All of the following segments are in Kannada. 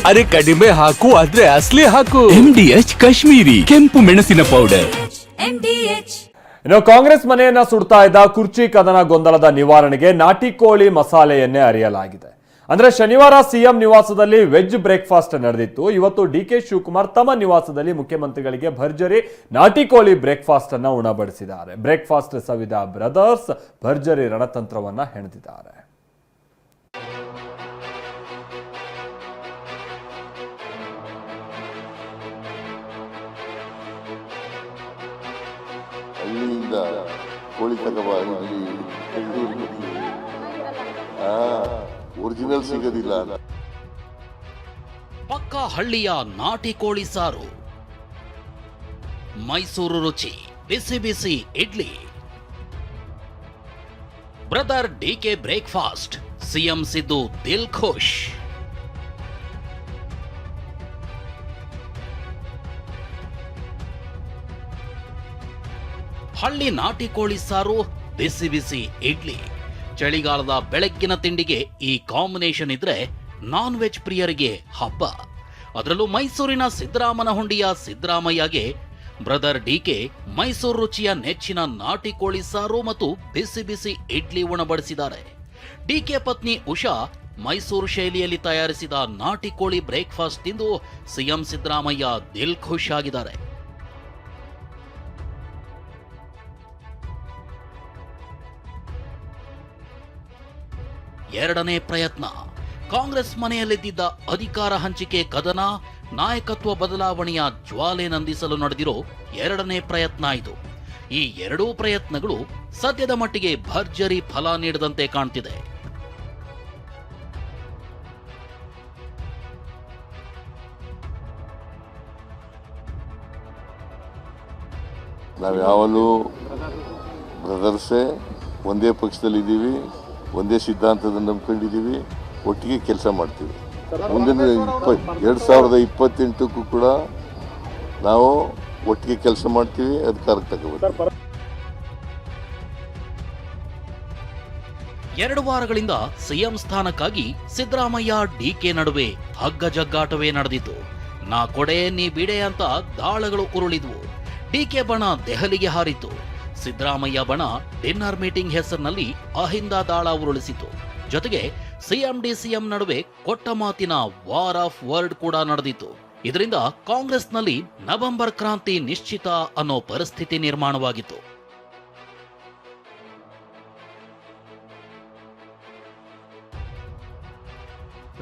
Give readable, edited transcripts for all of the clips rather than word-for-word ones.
ಅರೆ ಕಡಿಮೆ ಹಾಕು ಆದ್ರೆ ಅಸಲಿ ಹಾಕು. MDH ಕಾಶ್ಮೀರಿ ಕೆಂಪು ಮೆಣಸಿನ ಪೌಡರ್. ಇನ್ನು ಕಾಂಗ್ರೆಸ್ ಮನೆಯನ್ನ ಸುಡ್ತಾ ಇದ್ದ ಕುರ್ಚಿ ಕದನ ಗೊಂದಲದ ನಿವಾರಣೆಗೆ ನಾಟಿ ಕೋಳಿ ಮಸಾಲೆಯನ್ನೇ ಅರಿಯಲಾಗಿದೆ. ಅಂದ್ರೆ ಶನಿವಾರ ಸಿಎಂ ನಿವಾಸದಲ್ಲಿ ವೆಜ್ ಬ್ರೇಕ್ಫಾಸ್ಟ್ ನಡೆದಿತ್ತು. ಇವತ್ತು ಡಿಕೆ ಶಿವಕುಮಾರ್ ತಮ್ಮ ನಿವಾಸದಲ್ಲಿ ಮುಖ್ಯಮಂತ್ರಿಗಳಿಗೆ ಭರ್ಜರಿ ನಾಟಿ ಕೋಳಿ ಬ್ರೇಕ್ಫಾಸ್ಟ್ ಅನ್ನ ಉಣಬಡಿಸಿದ್ದಾರೆ. ಬ್ರೇಕ್ಫಾಸ್ಟ್ ಸವಿದ ಬ್ರದರ್ಸ್ ಭರ್ಜರಿ ರಣತಂತ್ರವನ್ನ ಹೆಣೆದಿದ್ದಾರೆ. ಹಳ್ಳಿಯಿಂದ ಕೋಳಿ ತಗಬ ಇಲ್ಲಿ ಬೆಂಗಳೂರಿಗೆ ಒರಿಜಿನಲ್ ಸಿಗೋದಿಲ್ಲ. ಪಕ್ಕ ಹಳ್ಳಿಯ ನಾಟಿ ಕೋಳಿ ಸಾರು, ಮೈಸೂರು ರುಚಿ ಬಿಸಿ ಬಿಸಿ idli, brother DK breakfast, CM Siddu ದಿಲ್ ಖುಷ್. ಹಳ್ಳಿ ನಾಟಿ ಕೋಳಿ ಸಾರು, ಬಿಸಿ ಬಿಸಿ ಇಡ್ಲಿ. ಚಳಿಗಾಲದ ಬೆಳಗ್ಗಿನ ತಿಂಡಿಗೆ ಈ ಕಾಂಬಿನೇಷನ್ ಇದ್ರೆ ನಾನ್ ವೆಜ್ ಪ್ರಿಯರಿಗೆ ಹಬ್ಬ. ಅದರಲ್ಲೂ ಮೈಸೂರಿನ ಸಿದ್ದರಾಮನ ಹುಂಡಿಯ ಸಿದ್ದರಾಮಯ್ಯಗೆ ಬ್ರದರ್ ಡಿಕೆ ಮೈಸೂರು ರುಚಿಯ ನೆಚ್ಚಿನ ನಾಟಿ ಕೋಳಿ ಸಾರು ಮತ್ತು ಬಿಸಿ ಬಿಸಿ ಇಡ್ಲಿ ಉಣಬಡಿಸಿದ್ದಾರೆ. ಡಿಕೆ ಪತ್ನಿ ಉಷಾ ಮೈಸೂರು ಶೈಲಿಯಲ್ಲಿ ತಯಾರಿಸಿದ ನಾಟಿ ಕೋಳಿ ಬ್ರೇಕ್ಫಾಸ್ಟ್ ತಿಂದು ಸಿಎಂ ಸಿದ್ದರಾಮಯ್ಯ ದಿಲ್ ಖುಷ್ ಆಗಿದ್ದಾರೆ. ಎರಡನೇ ಪ್ರಯತ್ನ. ಕಾಂಗ್ರೆಸ್ ಮನೆಯಲ್ಲಿದ್ದ ಅಧಿಕಾರ ಹಂಚಿಕೆ ಕದನ, ನಾಯಕತ್ವ ಬದಲಾವಣೆಯ ಜ್ವಾಲೆ ನಂದಿಸಲು ನಡೆದಿರೋ ಎರಡನೇ ಪ್ರಯತ್ನ ಇದು. ಈ ಎರಡೂ ಪ್ರಯತ್ನಗಳು ಸದ್ಯದ ಮಟ್ಟಿಗೆ ಭರ್ಜರಿ ಫಲ ನೀಡದಂತೆ ಕಾಣ್ತಿದೆ. ನಾವು ಯಾವಾಗಲೂ ಬ್ರದರ್ಸೇ ಒಂದೇ ಪಕ್ಷದಲ್ಲಿದ್ದೀವಿ, ಒಂದೇ ಸಿದ್ಧಾಂತದ ನಂಬ್ಕೊಂಡಿದ್ದೀವಿ, ಒಟ್ಟಿಗೆ ಕೆಲಸ ಮಾಡ್ತೀವಿ. ಮುಂದಿನ 2028ಕ್ಕೂ ಕೂಡ ನಾವು ಒಟ್ಟಿಗೆ ಕೆಲಸ ಮಾಡ್ತೀವಿ, ಅಧಿಕಾರಕ್ಕೆ ತಗೋಬೇಕು. 2 ವಾರಗಳಿಂದ ಸಿಎಂ ಸ್ಥಾನಕ್ಕಾಗಿ ಸಿದ್ದರಾಮಯ್ಯ ಡಿಕೆ ನಡುವೆ ಹಗ್ಗ ಜಗ್ಗಾಟವೇ ನಡೆದಿತ್ತು. ನಾ ಕೊಡೆ ನೀ ಬಿಡೆ ಅಂತ ದಾಳಗಳು ಉರುಳಿದ್ವು. ಡಿಕೆ ಬಣ ದೆಹಲಿಗೆ ಹಾರಿತು. ಸಿದ್ದರಾಮಯ್ಯ ಬಣ ಡಿನ್ನರ್ ಮೀಟಿಂಗ್ ಹೆಸರಿನಲ್ಲಿ ಅಹಿಂದ ದಾಳ ಉರುಳಿಸಿತು. ಜೊತೆಗೆ ಸಿಎಂ ಡಿಸಿಎಂ ನಡುವೆ ಕೊಟ್ಟ ಮಾತಿನ ವಾರ್ ಆಫ್ ವರ್ಡ್ ಕೂಡ ನಡೆದಿತ್ತು. ಇದರಿಂದ ಕಾಂಗ್ರೆಸ್ನಲ್ಲಿ ನವೆಂಬರ್ ಕ್ರಾಂತಿ ನಿಶ್ಚಿತ ಅನ್ನೋ ಪರಿಸ್ಥಿತಿ ನಿರ್ಮಾಣವಾಗಿತ್ತು.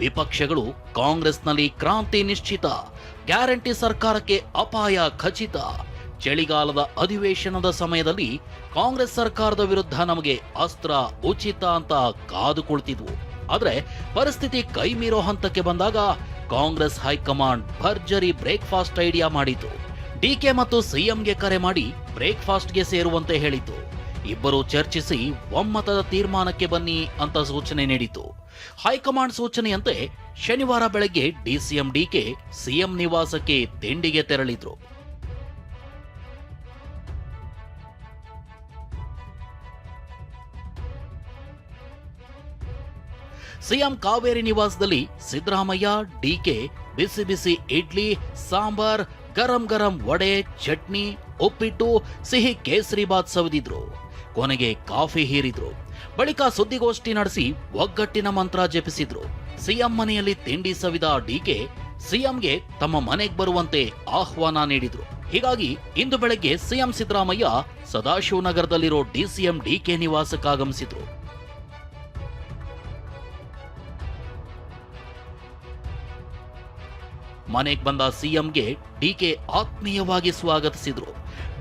ವಿಪಕ್ಷಗಳು ಕಾಂಗ್ರೆಸ್ನಲ್ಲಿ ಕ್ರಾಂತಿ ನಿಶ್ಚಿತ, ಗ್ಯಾರಂಟಿ ಸರ್ಕಾರಕ್ಕೆ ಅಪಾಯ ಖಚಿತ, ಚಳಿಗಾಲದ ಅಧಿವೇಶನದ ಸಮಯದಲ್ಲಿ ಕಾಂಗ್ರೆಸ್ ಸರ್ಕಾರದ ವಿರುದ್ಧ ನಮಗೆ ಅಸ್ತ್ರ ಉಚಿತ ಅಂತ ಕಾದು ಕುಳಿತಿದ್ವು. ಆದ್ರೆ ಪರಿಸ್ಥಿತಿ ಕೈ ಮೀರೋ ಹಂತಕ್ಕೆ ಬಂದಾಗ ಕಾಂಗ್ರೆಸ್ ಹೈಕಮಾಂಡ್ ಭರ್ಜರಿ ಬ್ರೇಕ್ಫಾಸ್ಟ್ ಐಡಿಯಾ ಮಾಡಿತು. ಡಿಕೆ ಮತ್ತು ಸಿಎಂಗೆ ಕರೆ ಮಾಡಿ ಬ್ರೇಕ್ಫಾಸ್ಟ್ಗೆ ಸೇರುವಂತೆ ಹೇಳಿತು. ಇಬ್ಬರು ಚರ್ಚಿಸಿ ಒಮ್ಮತದ ತೀರ್ಮಾನಕ್ಕೆ ಬನ್ನಿ ಅಂತ ಸೂಚನೆ ನೀಡಿತು. ಹೈಕಮಾಂಡ್ ಸೂಚನೆಯಂತೆ ಶನಿವಾರ ಬೆಳಗ್ಗೆ ಡಿಸಿಎಂ ಡಿಕೆ ಸಿಎಂ ನಿವಾಸಕ್ಕೆ ತಿಂಡಿಗೆ ತೆರಳಿದ್ರು. ಸಿಎಂ ಕಾವೇರಿ ನಿವಾಸದಲ್ಲಿ ಸಿದ್ದರಾಮಯ್ಯ ಡಿಕೆ ಬಿಸಿ ಬಿಸಿ ಇಡ್ಲಿ, ಸಾಂಬಾರ್, ಗರಂ ಗರಂ ವಡೆ, ಚಟ್ನಿ, ಉಪ್ಪಿಟ್ಟು, ಸಿಹಿ ಕೇಸರಿಬಾತ್ ಸವಿದಿದ್ರು. ಕೊನೆಗೆ ಕಾಫಿ ಹೀರಿದ್ರು. ಬಳಿಕ ಸುದ್ದಿಗೋಷ್ಠಿ ನಡೆಸಿ ಒಗ್ಗಟ್ಟಿನ ಮಂತ್ರ ಜಪಿಸಿದ್ರು. ಸಿಎಂ ಮನೆಯಲ್ಲಿ ತಿಂಡಿ ಸವಿದ ಡಿಕೆ ಸಿಎಂಗೆ ತಮ್ಮ ಮನೆಗೆ ಬರುವಂತೆ ಆಹ್ವಾನ ನೀಡಿದ್ರು. ಹೀಗಾಗಿ ಇಂದು ಬೆಳಗ್ಗೆ ಸಿಎಂ ಸಿದ್ದರಾಮಯ್ಯ ಸದಾಶಿವನಗರದಲ್ಲಿರೋ ಡಿಸಿಎಂ ಡಿಕೆ ನಿವಾಸಕ್ಕಾಗಮಿಸಿದ್ರು. ಮನೆಗೆ ಬಂದ ಸಿಎಂಗೆ ಡಿಕೆ ಆತ್ಮೀಯವಾಗಿ ಸ್ವಾಗತಿಸಿದ್ರು.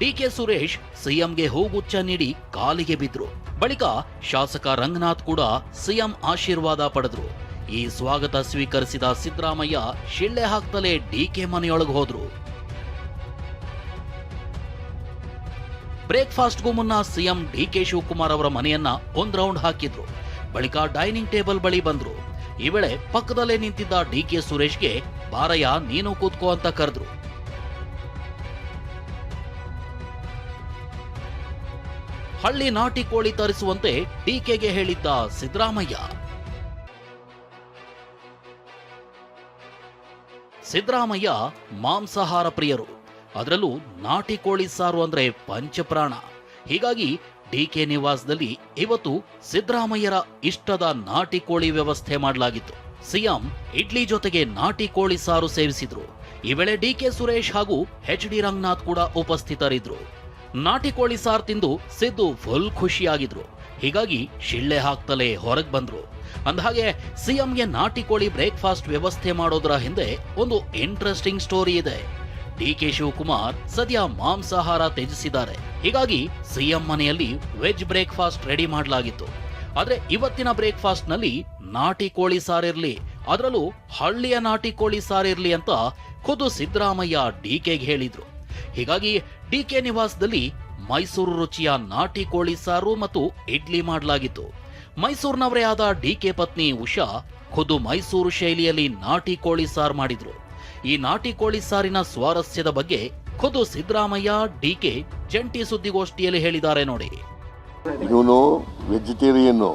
ಡಿಕೆ ಸುರೇಶ್ ಸಿಎಂಗೆ ಹೂಗುಚ್ಛ ನೀಡಿ ಕಾಲಿಗೆ ಬಿದ್ರು. ಬಳಿಕ ಶಾಸಕ ರಂಗನಾಥ್ ಕೂಡ ಸಿಎಂ ಆಶೀರ್ವಾದ ಪಡೆದ್ರು. ಈ ಸ್ವಾಗತ ಸ್ವೀಕರಿಸಿದ ಸಿದ್ದರಾಮಯ್ಯ ಶಿಳ್ಳೆ ಹಾಕ್ತಲೇ ಡಿಕೆ ಮನೆಯೊಳಗೆ ಹೋದ್ರು. ಬ್ರೇಕ್ಫಾಸ್ಟ್ಗೂ ಮುನ್ನ ಸಿಎಂ ಡಿಕೆ ಶಿವಕುಮಾರ್ ಅವರ ಮನೆಯನ್ನ ಒಂದ್ ರೌಂಡ್ ಹಾಕಿದ್ರು. ಬಳಿಕ ಡೈನಿಂಗ್ ಟೇಬಲ್ ಬಳಿ ಬಂದ್ರು. ಈ ವೇಳೆ ಪಕ್ಕದಲ್ಲೇ ನಿಂತಿದ್ದ ಡಿಕೆ ಸುರೇಶ್ಗೆ ಬಾರಯ್ಯ ನೀನು ಕೂತ್ಕೋ ಅಂತ ಕರೆದ್ರು. ಹಳ್ಳಿ ನಾಟಿ ಕೋಳಿ ತರಿಸುವಂತೆ ಡಿಕೆಗೆ ಹೇಳಿದ್ದ ಸಿದ್ದರಾಮಯ್ಯ ಸಿದ್ದರಾಮಯ್ಯ ಮಾಂಸಾಹಾರ ಪ್ರಿಯರು, ಅದರಲ್ಲೂ ನಾಟಿ ಕೋಳಿ ಸಾರು ಅಂದ್ರೆ ಪಂಚಪ್ರಾಣ. ಹೀಗಾಗಿ ಡಿಕೆ ನಿವಾಸದಲ್ಲಿ ಇವತ್ತು ಸಿದ್ದರಾಮಯ್ಯರ ಇಷ್ಟದ ನಾಟಿ ಕೋಳಿ ವ್ಯವಸ್ಥೆ ಮಾಡಲಾಗಿತ್ತು. ಸಿಎಂ ಇಡ್ಲಿ ಜೊತೆಗೆ ನಾಟಿ ಕೋಳಿ ಸಾರು ಸೇವಿಸಿದ್ರು. ಈ ವೇಳೆ ಡಿಕೆ ಸುರೇಶ್ ಹಾಗೂ ಎಚ್.ಡಿ. ರಂಗನಾಥ್ ಕೂಡ ಉಪಸ್ಥಿತರಿದ್ರು. ನಾಟಿ ಕೋಳಿ ಸಾರು ತಿಂದು ಸಿದ್ದು ಫುಲ್ ಖುಷಿಯಾಗಿದ್ರು. ಹೀಗಾಗಿ ಶಿಳ್ಳೆ ಹಾಕ್ತಲೇ ಹೊರಗೆ ಬಂದ್ರು. ಅಂದಹಾಗೆ ಸಿಎಂಗೆ ನಾಟಿ ಕೋಳಿ ಬ್ರೇಕ್ಫಾಸ್ಟ್ ವ್ಯವಸ್ಥೆ ಮಾಡೋದ್ರ ಹಿಂದೆ ಒಂದು ಇಂಟ್ರೆಸ್ಟಿಂಗ್ ಸ್ಟೋರಿ ಇದೆ. ಡಿಕೆ ಶಿವಕುಮಾರ್ ಸದ್ಯ ಮಾಂಸಾಹಾರ ತ್ಯಜಿಸಿದ್ದಾರೆ. ಹೀಗಾಗಿ ಸಿಎಂ ಮನೆಯಲ್ಲಿ ವೆಜ್ ಬ್ರೇಕ್ಫಾಸ್ಟ್ ರೆಡಿ ಮಾಡಲಾಗಿತ್ತು. ಆದ್ರೆ ಇವತ್ತಿನ ಬ್ರೇಕ್ಫಾಸ್ಟ್ ನಲ್ಲಿ ನಾಟಿ ಕೋಳಿ ಸಾರಿರ್ಲಿ, ಅದರಲ್ಲೂ ಹಳ್ಳಿಯ ನಾಟಿ ಕೋಳಿ ಸಾರಿರ್ಲಿ ಅಂತ ಖುದ್ದು ಸಿದ್ದರಾಮಯ್ಯ ಡಿಕೆಗೆ ಹೇಳಿದ್ರು. ಹೀಗಾಗಿ ಡಿಕೆ ನಿವಾಸದಲ್ಲಿ ಮೈಸೂರು ರುಚಿಯ ನಾಟಿ ಕೋಳಿ ಸಾರು ಮತ್ತು ಇಡ್ಲಿ ಮಾಡಲಾಗಿತ್ತು. ಮೈಸೂರಿನವರೇ ಆದ ಡಿಕೆ ಪತ್ನಿ ಉಷಾ ಖುದ್ದು ಮೈಸೂರು ಶೈಲಿಯಲ್ಲಿ ನಾಟಿ ಕೋಳಿ ಸಾರು ಮಾಡಿದ್ರು. ಈ ನಾಟಿ ಕೋಳಿ ಸಾರಿನ ಸ್ವಾರಸ್ಯದ ಬಗ್ಗೆ ಖುದ್ದು ಸಿದ್ದರಾಮಯ್ಯ ಡಿಕೆ ಜಂಟಿ ಸುದ್ದಿಗೋಷ್ಠಿಯಲ್ಲಿ ಹೇಳಿದ್ದಾರೆ ನೋಡಿ. ಇವನು ವೆಜಿಟೇರಿಯನ್ನು,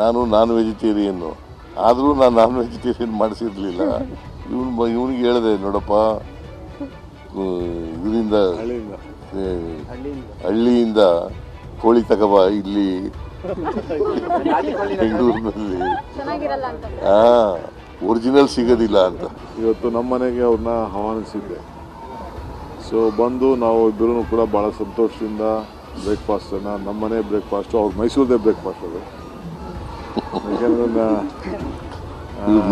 ನಾನು ನಾನ್ ವೆಜಿಟೇರಿಯನ್ನು, ಆದರೂ ನಾನು ನಾನ್ ವೆಜಿಟೇರಿಯನ್ ಮಾಡಿಸಿರ್ಲಿಲ್ಲ. ಇವನಿಗೆ ಹೇಳಿದೆ, ನೋಡಪ್ಪ ಇದರಿಂದ ಹಳ್ಳಿಯಿಂದ ಕೋಳಿ ತಗೋಬಾ ಇಲ್ಲಿ ಬೆಂಗಳೂರಿನಲ್ಲಿ ಒರಿಜಿನಲ್ ಸಿಗೋದಿಲ್ಲ ಅಂತ. ಇವತ್ತು ನಮ್ಮ ಮನೆಗೆ ಅವ್ರನ್ನ ಆಹ್ವಾನಿಸಿದ್ದೆ. ಸೊ ಬಂದು ನಾವು ಇಬ್ಬರೂ ಕೂಡ ಭಾಳ ಸಂತೋಷದಿಂದ ಬ್ರೇಕ್ಫಾಸ್ಟನ್ನು, ನಮ್ಮ ಮನೆ ಬ್ರೇಕ್ಫಾಸ್ಟು, ಅವ್ರ ಮೈಸೂರದೇ ಬ್ರೇಕ್ಫಾಸ್ಟ್ ಅದು. ಯಾಕೆಂದ್ರೆ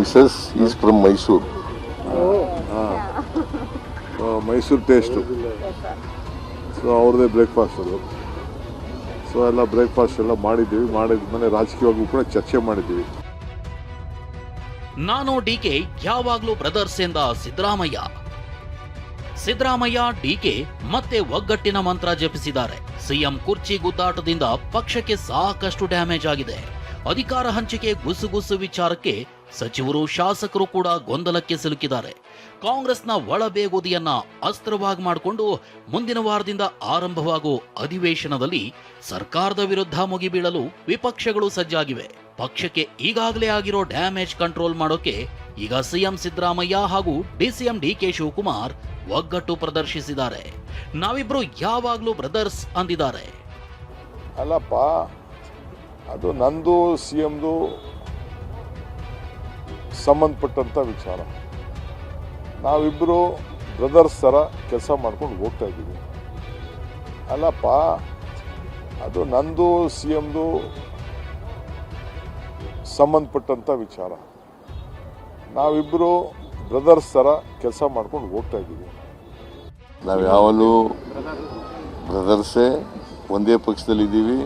Mrs is from Mysuru. Mysuru taste. So ಅವ್ರದ್ದೇ ಬ್ರೇಕ್ಫಾಸ್ಟ್ ಅದು. ಸೊ ಎಲ್ಲ ಬ್ರೇಕ್ಫಾಸ್ಟ್ ಎಲ್ಲ ಮಾಡಿದ್ದೀವಿ. ಮಾಡಿದ್ಮೇಲೆ ರಾಜಕೀಯವಾಗೂ ಕೂಡ ಚರ್ಚೆ ಮಾಡಿದ್ದೀವಿ. ನಾನು ಡಿಕೆ ಯಾವಾಗ್ಲೂ ಬ್ರದರ್ಸ್ ಎಂದ ಸಿದ್ದರಾಮಯ್ಯ ಡಿಕೆ ಮತ್ತೆ ಒಗ್ಗಟ್ಟಿನ ಮಂತ್ರ ಜಪಿಸಿದ್ದಾರೆ. ಸಿಎಂ ಕುರ್ಚಿ ಗುದ್ದಾಟದಿಂದ ಪಕ್ಷಕ್ಕೆ ಸಾಕಷ್ಟು ಡ್ಯಾಮೇಜ್ ಆಗಿದೆ. ಅಧಿಕಾರ ಹಂಚಿಕೆ ಗುಸುಗುಸು ವಿಚಾರಕ್ಕೆ ಸಚಿವರು ಶಾಸಕರು ಕೂಡ ಗೊಂದಲಕ್ಕೆ ಸಿಲುಕಿದ್ದಾರೆ. ಕಾಂಗ್ರೆಸ್ನ ಒಳಬೇಗುದಿಯನ್ನ ಅಸ್ತ್ರವಾಗಿ ಮಾಡಿಕೊಂಡು ಮುಂದಿನ ವಾರದಿಂದ ಆರಂಭವಾಗುವ ಅಧಿವೇಶನದಲ್ಲಿ ಸರ್ಕಾರದ ವಿರುದ್ಧ ಮುಗಿಬೀಳಲು ವಿಪಕ್ಷಗಳು ಸಜ್ಜಾಗಿವೆ. ಪಕ್ಷಕ್ಕೆ ಈಗಾಗಲೇ ಆಗಿರೋ ಡ್ಯಾಮೇಜ್ ಕಂಟ್ರೋಲ್ ಮಾಡೋಕೆ ಈಗ ಸಿಎಂ ಸಿದ್ದರಾಮಯ್ಯ ಹಾಗೂ ಡಿಸಿಎಂ ಡಿಕೆ ಶಿವಕುಮಾರ್ ಒಗ್ಗಟ್ಟು ಪ್ರದರ್ಶಿಸಿದ್ದಾರೆ. ನಾವಿಬ್ರು ಯಾವಾಗ್ಲೂ ಬ್ರದರ್ಸ್ ಅಂದಿದ್ದಾರೆ. ಅಲ್ಲಪ್ಪ, ಅದು ನಂದು ಸಿ ಎಂದು ಸಂಬಂಧಪಟ್ಟಂಥ ವಿಚಾರ. ನಾವಿಬ್ಬರು ಬ್ರದರ್ಸ್ ಥರ ಕೆಲಸ ಮಾಡ್ಕೊಂಡು ಹೋಗ್ತಾ ಇದ್ದೀವಿ. ಅಲ್ಲಪ್ಪ, ಅದು ನಂದು ಸಿ ಎಂದು ಸಂಬಂಧಪಟ್ಟಂಥ ವಿಚಾರ. ನಾವಿಬ್ಬರು ಬ್ರದರ್ಸ್ ಥರ ಕೆಲಸ ಮಾಡ್ಕೊಂಡು ಹೋಗ್ತಾ ಇದ್ದೀವಿ. ನಾವು ಯಾವಾಗಲೂ ಬ್ರದರ್ಸೇ, ಒಂದೇ ಪಕ್ಷದಲ್ಲಿದ್ದೀವಿ,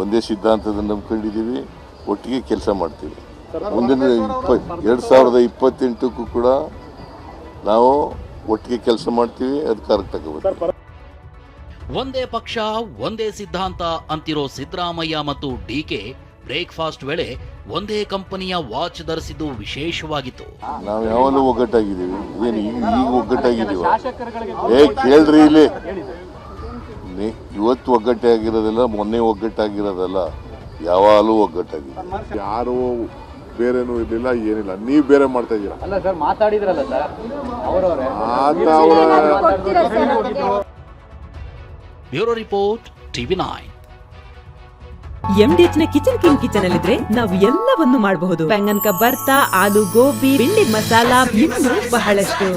ಒಂದೇ ಸಿದ್ಧಾಂತದ ನಂಬ್ಕೊಂಡಿದ್ದೀವಿ, ಒಟ್ಟಿಗೆ ಕೆಲಸ ಮಾಡ್ತೀವಿ. ಮುಂದಿನ 2028ಕ್ಕೂ ಕೂಡ ನಾವು ಒಟ್ಟಿಗೆ ಕೆಲಸ ಮಾಡ್ತೀವಿ, ಅಧಿಕಾರಕ್ಕೆ ತಗೋಬೇಕು. ಒಂದೇ ಪಕ್ಷ ಒಂದೇ ಸಿದ್ಧಾಂತ ಅಂತಿರೋ ಸಿದ್ದರಾಮಯ್ಯ ಮತ್ತು ಡಿಕೆ ಬ್ರೇಕ್ಫಾಸ್ಟ್ ವೇಳೆ ಒಂದೇ ಕಂಪನಿಯ ವಾಚ್ ಧರಿಸಿದ್ದು ವಿಶೇಷವಾಗಿತ್ತು. ನಾವು ಯಾವಾಗಲೂ ಒಗ್ಗಟ್ಟಾಗಿದ್ದೀವಿ. ಏನು ಈಗ ಒಗ್ಗಟ್ಟಾಗಿದ್ದೀವ? ಕೇಳ್ರಿ ಇಲ್ಲಿ, ಇವತ್ತು ಒಗ್ಗಟ್ಟಾಗಿರೋದಲ್ಲ, ಮೊನ್ನೆ ಒಗ್ಗಟ್ಟಾಗಿರೋದಲ್ಲ, ಯಾವಾಗಲೂ ಒಗ್ಗಟ್ಟಾಗಿದೆ. ಯಾರು ಬೇರೆನೂ ಇರಲಿಲ್ಲ, ಏನಿಲ್ಲ. ನೀವು ಬೇರೆ ಮಾಡ್ತಾ ಇದ್ದೀರಾ. Bureau report, TV9. MDH ನ ಕಿಚನ್ ಅಲ್ಲಿದ್ರೆ ನಾವು ಎಲ್ಲವನ್ನು ಮಾಡಬಹುದು. ಬೆಂಗನ್ ಕಾ ಬರ್ತಾ, ಆಲೂ ಗೋಬಿ, ಭಿಂಡಿ ಮಸಾಲಾ, ಇನ್ನೂ ಬಹಳಷ್ಟು.